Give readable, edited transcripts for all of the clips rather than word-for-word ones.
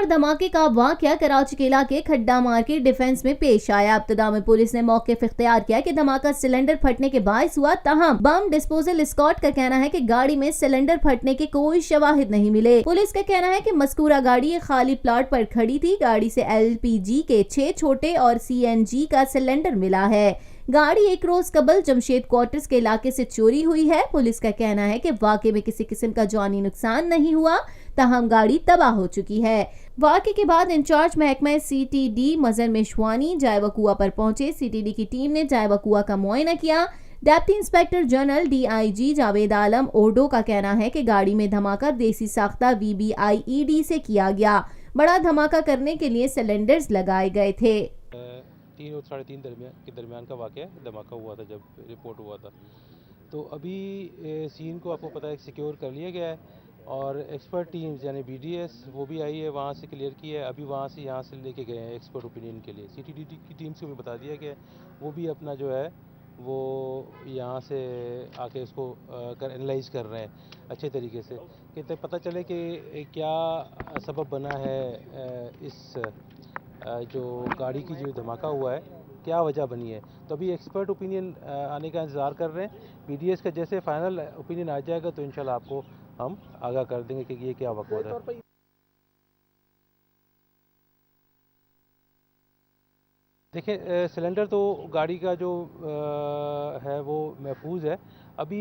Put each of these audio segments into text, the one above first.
धमाके का वाकया कराची के इलाके खड्डा मार्केट डिफेंस में पेश आया। इब्तिदा में पुलिस ने मौके इख्तियार किया कि धमाका सिलेंडर फटने के बायस हुआ। ताहम बम डिस्पोजल स्क्वाड का कहना है कि गाड़ी में सिलेंडर फटने के कोई शवाहिद नहीं मिले। पुलिस का कहना है कि मज़कूरा गाड़ी एक खाली प्लॉट पर खड़ी थी। गाड़ी से LPG के 6 छोटे और CNG का सिलेंडर मिला है। गाड़ी एक रोज कबल जमशेद क्वार्टर्स के इलाके से चोरी हुई है। पुलिस का कहना है कि वाकये में किसी किस्म का जानी नुकसान नहीं हुआ, ताहम गाड़ी तबाह हो चुकी है। वाकये के बाद इंचार्ज महकमा CTD मजर मेशवानी जायवकुआ पर पहुंचे। CTD की टीम ने जायवकुआ का मुआयना किया। Deputy inspector general DIG Javed Alam ओडो का कहना है कि गाड़ी में धमाका देसी साख्ता VBIED से किया गया। बड़ा धमाका करने के लिए सिलेंडर्स लगाए गए थे। 3 और 3:30 के दरमियान का वाक़या धमाका हुआ था जब रिपोर्ट हुआ था। तो अभी सीन को आपको पता है सिक्योर कर लिया गया है और एक्सपर्ट टीम्स यानी BDS वो भी आई है, वहाँ से क्लियर की है। अभी वहाँ से यहाँ से लेके गए हैं एक्सपर्ट ओपिनियन के लिए। CTD की टीम्स को भी बता दिया गया है, वो भी अपना जो है वो यहाँ से आके इसको एनालाइज कर रहे हैं अच्छे तरीके से कि पता चले कि क्या सबब बना है इस जो गाड़ी की जो धमाका हुआ है, क्या वजह बनी है। तो अभी एक्सपर्ट ओपिनियन आने का इंतज़ार कर रहे हैं। BDS का जैसे फाइनल ओपिनियन आ जाएगा तो इंशाल्लाह आपको हम आगाह कर देंगे कि ये क्या वक़्त है। देखिए सिलेंडर तो गाड़ी का जो है वो महफूज है। अभी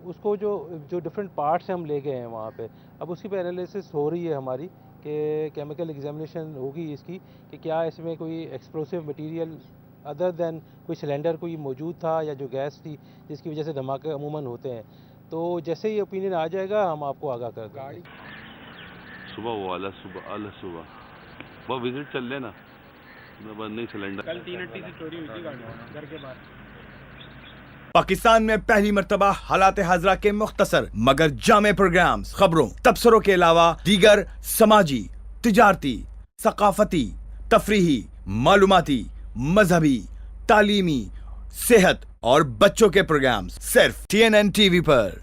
उसको जो डिफरेंट पार्ट्स हम ले गए हैं वहाँ पे, अब उसकी पे एनालिसिस हो रही है हमारी कि केमिकल एग्जामिनेशन होगी इसकी कि क्या इसमें कोई एक्सप्लोसिव मटेरियल अदर दैन कोई सिलेंडर कोई मौजूद था या जो गैस थी जिसकी वजह से धमाके अमूमन होते हैं। तो जैसे ही ओपिनियन आ जाएगा हम आपको आगाह कर देंगे। सुबह वो विजिट चल लेना नहीं सिलेंडर कल 380 से चोरी हुई थी गाड़ी घर के बाहर। पाकिस्तान में पहली मर्तबा हालात हाजरा के मुख्तसर मगर जामे प्रोग्राम्स, खबरों, तबसरों के अलावा दीगर समाजी, तिजारती, सकाफती, तफरीही, मालूमाती, मजहबी, तालीमी, सेहत और बच्चों के प्रोग्राम्स सिर्फ TNN TV पर।